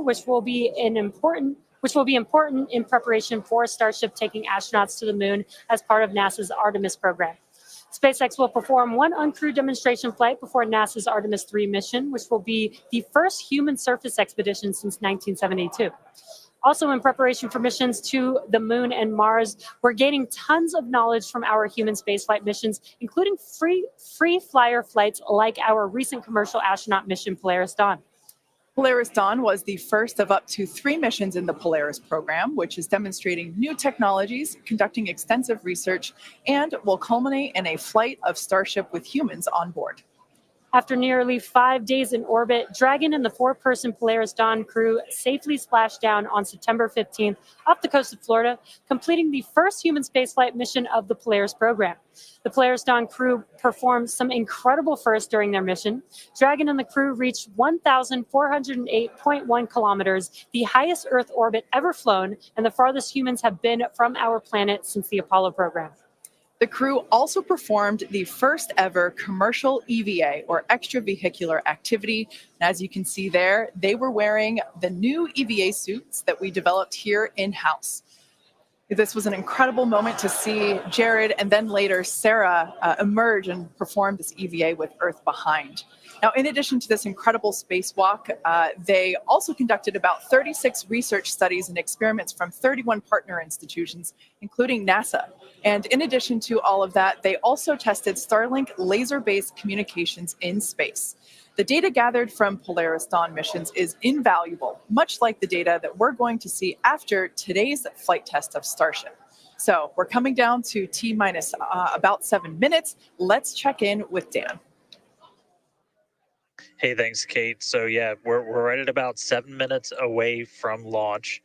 which will be important in preparation for Starship taking astronauts to the moon as part of NASA's Artemis program. SpaceX will perform one uncrewed demonstration flight before NASA's Artemis 3 mission, which will be the first human surface expedition since 1972. Also, in preparation for missions to the moon and Mars, we're gaining tons of knowledge from our human spaceflight missions, including free flyer flights like our recent commercial astronaut mission, Polaris Dawn. Polaris Dawn was the first of up to 3 missions in the Polaris program, which is demonstrating new technologies, conducting extensive research, and will culminate in a flight of Starship with humans on board. After nearly 5 days in orbit, Dragon and the 4-person Polaris Dawn crew safely splashed down on September 15th off the coast of Florida, completing the first human spaceflight mission of the Polaris program. The Polaris Dawn crew performed some incredible firsts during their mission. Dragon and the crew reached 1,408.1 kilometers, the highest Earth orbit ever flown, and the farthest humans have been from our planet since the Apollo program. The crew also performed the first ever commercial EVA, or extravehicular activity. And as you can see there, they were wearing the new EVA suits that we developed here in-house. This was an incredible moment to see Jared and then later Sarah emerge and perform this EVA with Earth behind. Now, in addition to this incredible spacewalk, they also conducted about 36 research studies and experiments from 31 partner institutions, including NASA. And in addition to all of that, they also tested Starlink laser-based communications in space. The data gathered from Polaris Dawn missions is invaluable, much like the data that we're going to see after today's flight test of Starship. So we're coming down to T-minus about 7 minutes. Let's check in with Dan. Hey, thanks, Kate. So yeah, we're right at about 7 minutes away from launch.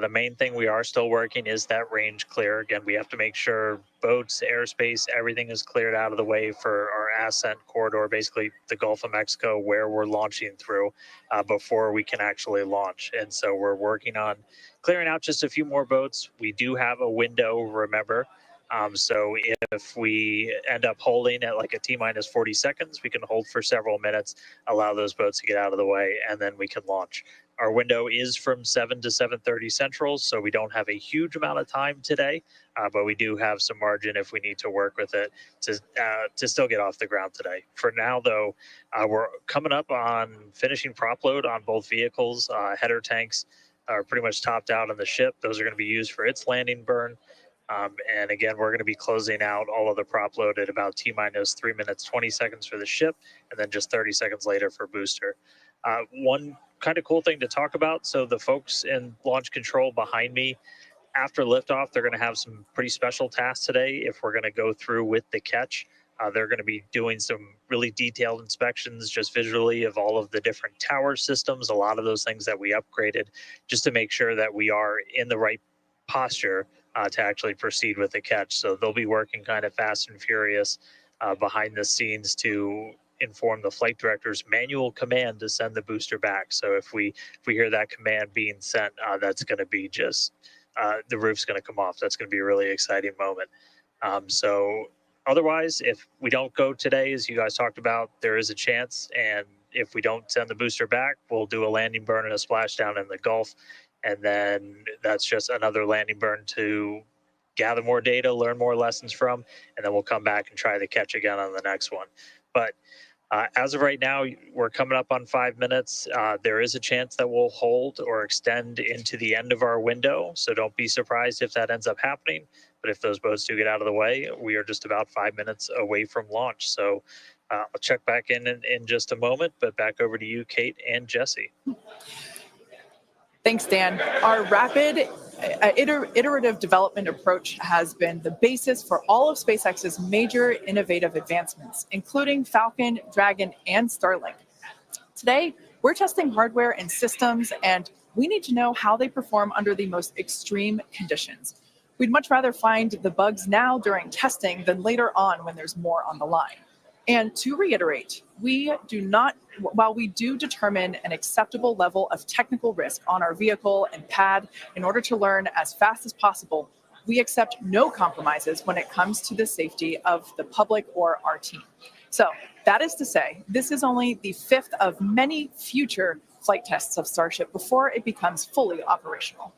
The main thing we are still working is that range clear. Again, we have to make sure boats, airspace, everything is cleared out of the way for our ascent corridor, basically the Gulf of Mexico, where we're launching through before we can actually launch. And so we're working on clearing out just a few more boats. We do have a window, remember. So if we end up holding at like a T-minus 40 seconds, we can hold for several minutes, allow those boats to get out of the way, and then we can launch. Our window is from 7 to 7:30 Central, so we don't have a huge amount of time today, but we do have some margin if we need to work with it to still get off the ground today. For now, though, we're coming up on finishing prop load on both vehicles. Header tanks are pretty much topped out on the ship. Those are going to be used for its landing burn. And again, we're going to be closing out all of the prop load at about T-minus 3 minutes, 20 seconds for the ship, and then just 30 seconds later for booster. One kind of cool thing to talk about. So the folks in launch control behind me, after liftoff, they're going to have some pretty special tasks today. If we're going to go through with the catch, they're going to be doing some really detailed inspections just visually of all of the different tower systems, a lot of those things that we upgraded just to make sure that we are in the right posture to actually proceed with the catch. So they'll be working kind of fast and furious behind the scenes to inform the flight director's manual command to send the booster back. So if we hear that command being sent, that's going to be just the roof's going to come off. That's going to be a really exciting moment. So otherwise, if we don't go today, as you guys talked about, there is a chance. And if we don't send the booster back, we'll do a landing burn and a splashdown in the Gulf. And then that's just another landing burn to gather more data, learn more lessons from, and then we'll come back and try the catch again on the next one. But as of right now, we're coming up on 5 minutes. There is a chance that we'll hold or extend into the end of our window. So don't be surprised if that ends up happening. But if those boats do get out of the way, we are just about 5 minutes away from launch. So I'll check back in just a moment, but back over to you, Kate and Jesse. Thanks, Dan. Our rapid iterative development approach has been the basis for all of SpaceX's major innovative advancements, including Falcon, Dragon, and Starlink. Today, we're testing hardware and systems, and we need to know how they perform under the most extreme conditions. We'd much rather find the bugs now during testing than later on when there's more on the line. And to reiterate, while we do determine an acceptable level of technical risk on our vehicle and pad in order to learn as fast as possible, we accept no compromises when it comes to the safety of the public or our team. So that is to say, this is only the 5th of many future flight tests of Starship before it becomes fully operational.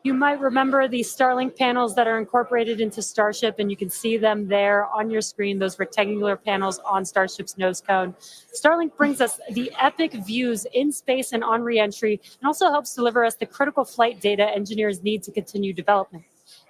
You might remember the Starlink panels that are incorporated into Starship, and you can see them there on your screen, those rectangular panels on Starship's nose cone. Starlink brings us the epic views in space and on re-entry, and also helps deliver us the critical flight data engineers need to continue development.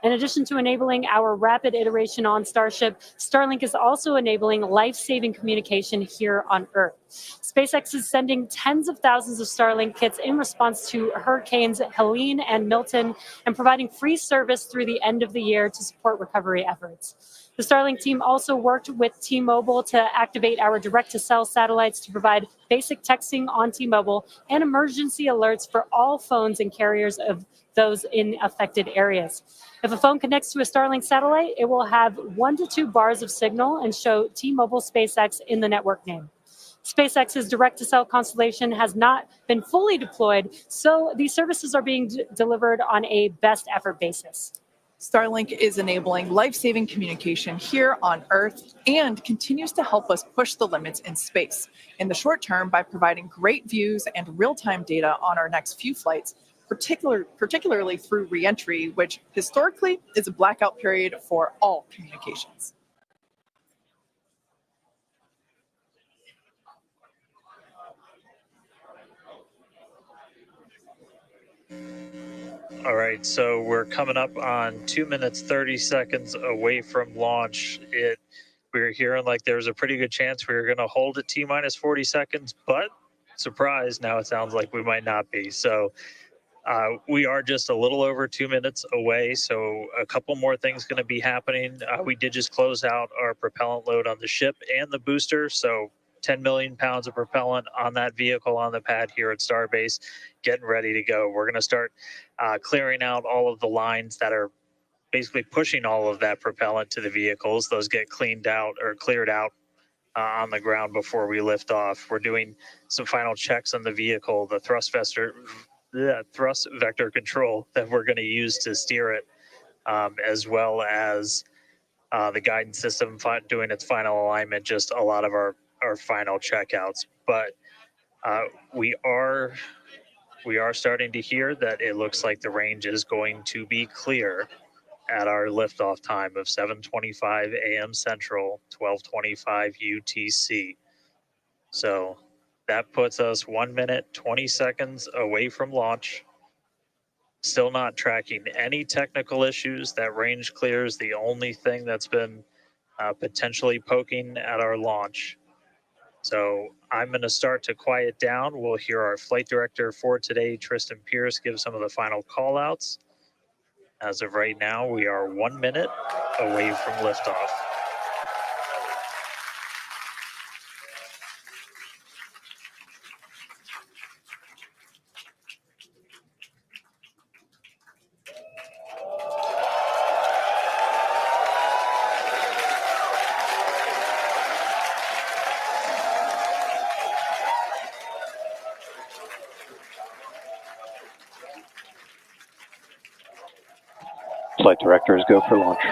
In addition to enabling our rapid iteration on Starship, Starlink is also enabling life-saving communication here on Earth. SpaceX is sending tens of thousands of Starlink kits in response to Hurricanes Helene and Milton, and providing free service through the end of the year to support recovery efforts. The Starlink team also worked with T-Mobile to activate our direct-to-cell satellites to provide basic texting on T-Mobile and emergency alerts for all phones and carriers of those in affected areas. If a phone connects to a Starlink satellite, it will have 1 to 2 bars of signal and show T-Mobile SpaceX in the network name. SpaceX's direct-to-cell constellation has not been fully deployed, so these services are being delivered on a best effort basis. Starlink is enabling life-saving communication here on Earth and continues to help us push the limits in space. In the short term, by providing great views and real-time data on our next few flights, particularly through re-entry, which historically is a blackout period for all communications. All right, so we're coming up on 2 minutes, 30 seconds away from launch. We were hearing like there's a pretty good chance we were going to hold at T-minus 40 seconds, but surprise, now it sounds like we might not be. So we are just a little over 2 minutes away, so a couple more things going to be happening. We did just close out our propellant load on the ship and the booster, so 10 million pounds of propellant on that vehicle on the pad here at Starbase, getting ready to go. We're going to start clearing out all of the lines that are basically pushing all of that propellant to the vehicles. Those get cleaned out or cleared out on the ground before we lift off. We're doing some final checks on the vehicle, the thrust vector control that we're going to use to steer it, as well as the guidance system doing its final alignment, just a lot of our final checkouts. But we are starting to hear that it looks like the range is going to be clear at our liftoff time of 7:25 a.m. Central, 12:25 UTC. So that puts us 1 minute, 20 seconds away from launch. Still not tracking any technical issues. That range clear is the only thing that's been potentially poking at our launch. So I'm going to start to quiet down. We'll hear our flight director for today, Tristan Pierce, give some of the final call outs. As of right now, we are 1 minute away from liftoff. Flight directors go for launch.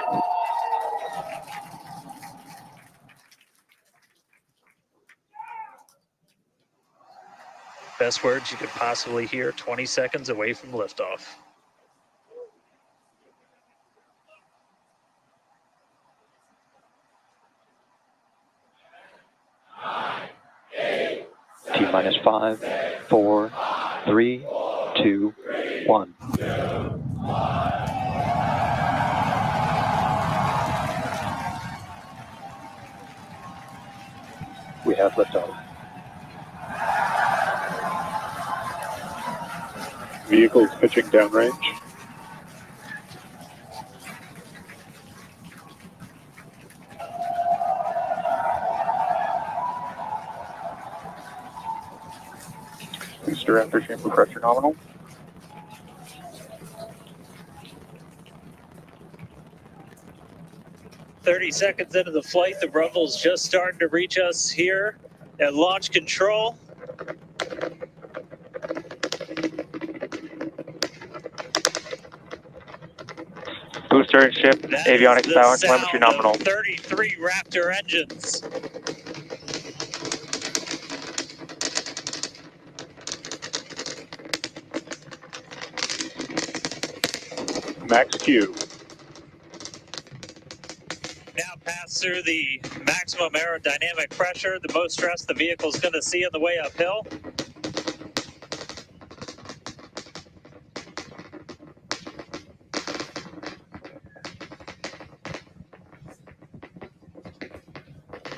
Best words you could possibly hear, 20 seconds away from liftoff. T-minus 5, 4, 3, 2, 1. We have liftoff. Vehicles pitching downrange. Booster after chamber pressure nominal. "30 seconds into the flight, the rumble's just starting to reach us here at launch control. Booster and ship, avionics power, telemetry nominal. 33 Raptor engines. max Q. Now pass through the maximum aerodynamic pressure, the most stress the vehicle is going to see on the way uphill.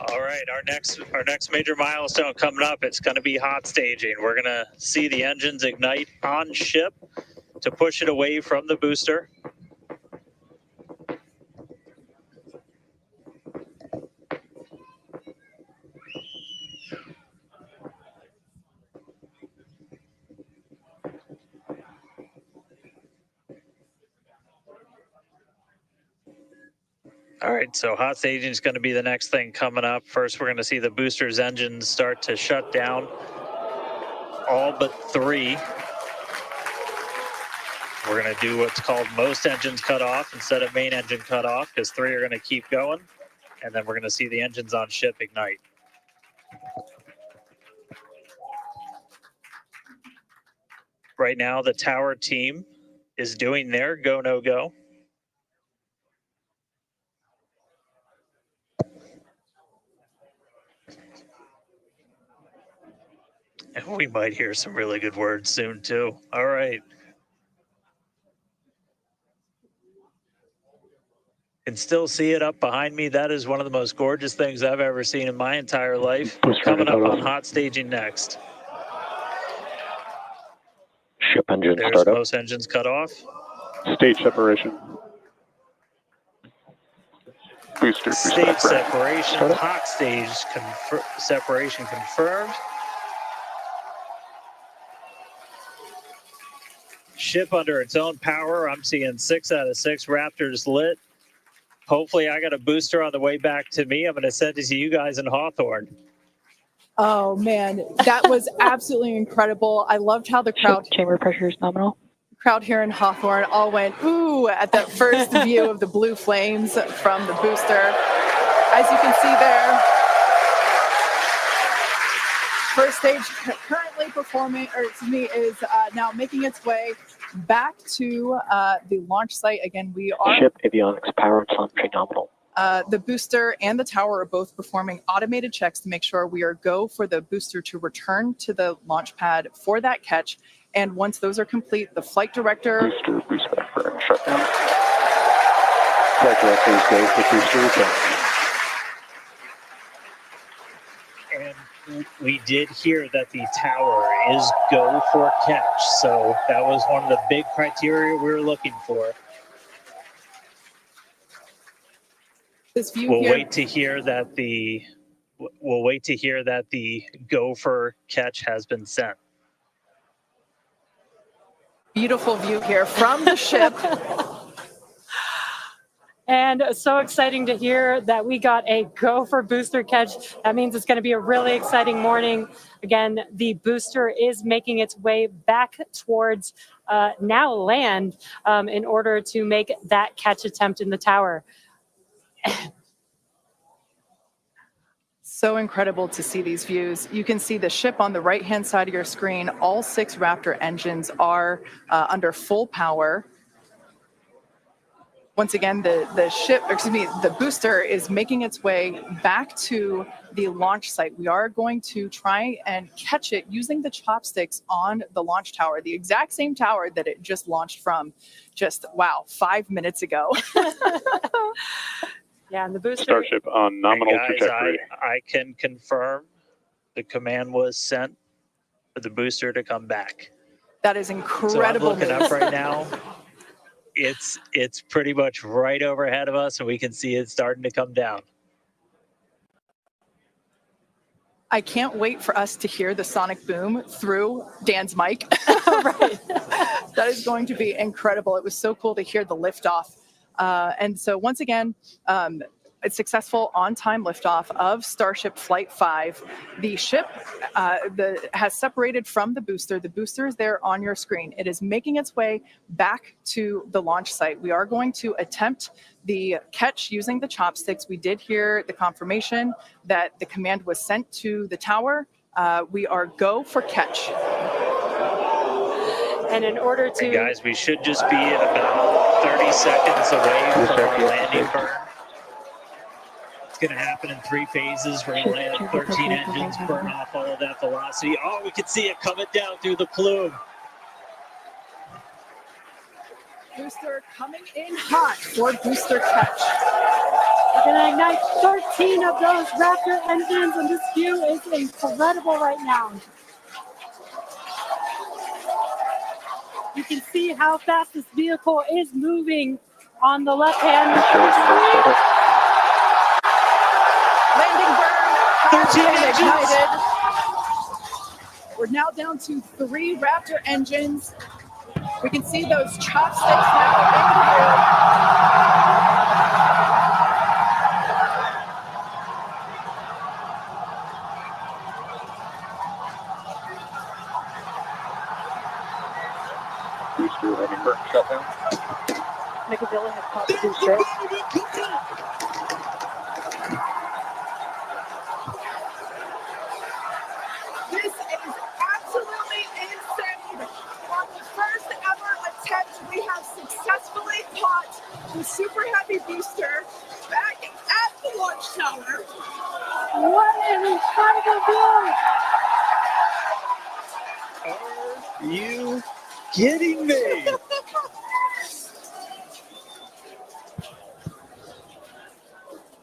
All right, our next major milestone coming up, it's going to be hot staging. We're going to see the engines ignite on ship to push it away from the booster. All right, so hot staging is going to be the next thing coming up. First, we're going to see the booster's engines start to shut down, all but 3. We're going to do what's called most engines cut off instead of main engine cut off, because 3 are going to keep going, and then we're going to see the engines on ship ignite. Right now, the tower team is doing their go, no go. And we might hear some really good words soon, too. All right. Can still see it up behind me. That is one of the most gorgeous things I've ever seen in my entire life. Coming up on hot staging next. Ship engine There's startup. most engines cut off. Stage separation. Booster Stage separate. separation, Startup. hot stage separation confirmed. Ship under its own power. I'm seeing 6 out of 6 Raptors lit. Hopefully I got a booster on the way back to me. I'm going to send it to you guys in Hawthorne. Oh man, that was absolutely incredible. I loved how the crowd Chamber pressure is nominal. crowd here in Hawthorne all went ooh at that first view of the blue flames from the booster. As you can see there, first stage currently performing, or excuse me, is now making its way back to the launch site. Again, we are Ship avionics power and telemetry nominal. the booster and the tower are both performing automated checks to make sure we are go for the booster to return to the launch pad for that catch. And once those are complete, the flight director. Booster backburn shutdown. Flight directors go for booster return. And we did hear that the tower is go for catch. So that was one of the big criteria we were looking for. This view We'll here. wait to hear that the go for catch has been sent. Beautiful view here from the ship. And so exciting to hear that we got a go for booster catch. That means it's going to be a really exciting morning. Again, the booster is making its way back towards now land in order to make that catch attempt in the tower. So incredible to see these views. You can see the ship on the right-hand side of your screen. All 6 Raptor engines are under full power. Once again, the booster is making its way back to the launch site. We are going to try and catch it using the chopsticks on the launch tower, the exact same tower that it just launched from just, 5 minutes ago. Yeah, and the booster. Starship on nominal Guys, trajectory. I can confirm the command was sent for the booster to come back. That is So I'm incredible looking news. up right now. It's pretty much right overhead of us, and we can see it starting to come down. I can't wait for us to hear the sonic boom through Dan's mic. Right. That is going to be incredible. It was so cool to hear the liftoff. And so once again, a successful on-time liftoff of Starship Flight 5. The ship has separated from the booster. The booster is there on your screen. It is making its way back to the launch site. We are going to attempt the catch using the chopsticks. We did hear the confirmation that the command was sent to the tower. We are go for catch. And in order And to, guys, we should just be about 30 seconds away from our landing burn. It's going to happen in 3 phases. We're going to land 13 engines, burn off all of that velocity. Oh, we can see it coming down through the plume. Booster coming in hot for booster catch. we're going to ignite 13 of those Raptor engines, and this view is incredible right now. You can see how fast this vehicle is moving on the left-hand street. Landing burn 13 has been engines. ignited. We're now down to 3 Raptor engines. We can see those chopsticks now in the air. Booster having burn shutdown. Nicodilla has caught the booster. This is absolutely insane. On the first ever attempt, we have successfully caught the Super Heavy booster back at the launch tower. What an incredible view! Are you kidding me?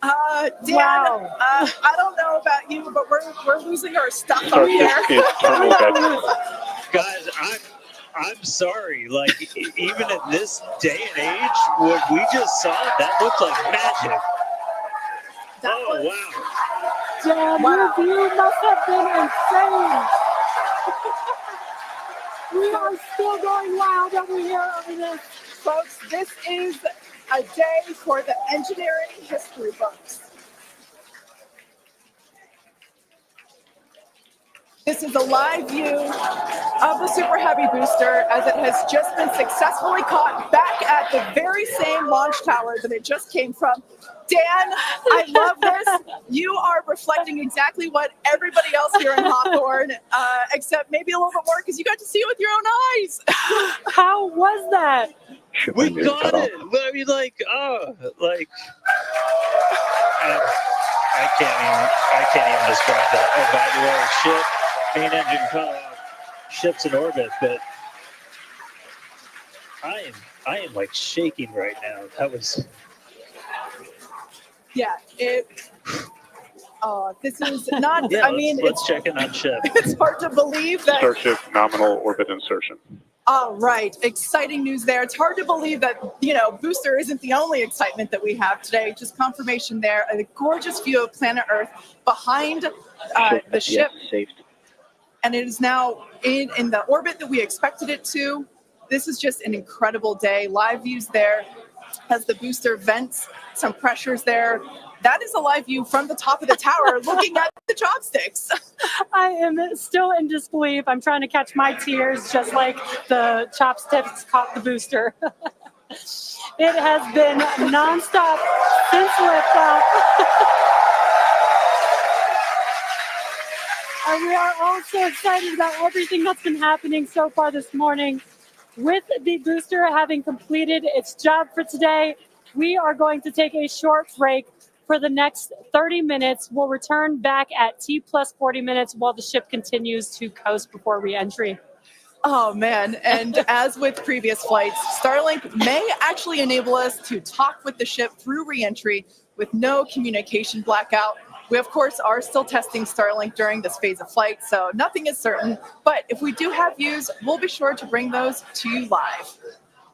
Dan, Wow. I don't know about you, but we're losing our stuff up Starship here. is terminal deck. Guys, I'm sorry. Like, even at this day and age, what we just saw, that looked like magic. That Oh, was- wow. Dan, Wow. your view must have been insane. We are still going wild over here over this. Folks, this is a day for the engineering history books. This is a live view of the Super Heavy booster as it has just been successfully caught back at the very same launch tower that it just came from. Dan, I love this. You are reflecting exactly what everybody else here in Hawthorne, except maybe a little bit more because you got to see it with your own eyes. How was that? Ship We engine got cut off. it. I mean, I can't even describe that. Oh, by the way, main engine cut off, ship's in orbit, but I am like shaking right now. That was Yeah, this is not, yeah. I mean, let's check in on ship. it's hard to believe that. Starship nominal orbit insertion. All right, exciting news there. It's hard to believe that, booster isn't the only excitement that we have today. Just confirmation there, a gorgeous view of planet Earth behind the ship. Yes, saved. And it is now in the orbit that we expected it to. This is just an incredible day. Live views there as the booster vents some pressures there. That is a live view from the top of the tower looking at the chopsticks. I am still in disbelief. I'm trying to catch my tears just like the chopsticks caught the booster. It has been nonstop since liftoff. And we are all so excited about everything that's been happening so far this morning. With the booster having completed its job for today, we are going to take a short break for the next 30 minutes. We'll return back at T plus 40 minutes while the ship continues to coast before re-entry. Oh, man. And as with previous flights, Starlink may actually enable us to talk with the ship through re-entry with no communication blackout. We, of course, are still testing Starlink during this phase of flight, so nothing is certain. But if we do have views, we'll be sure to bring those to you live.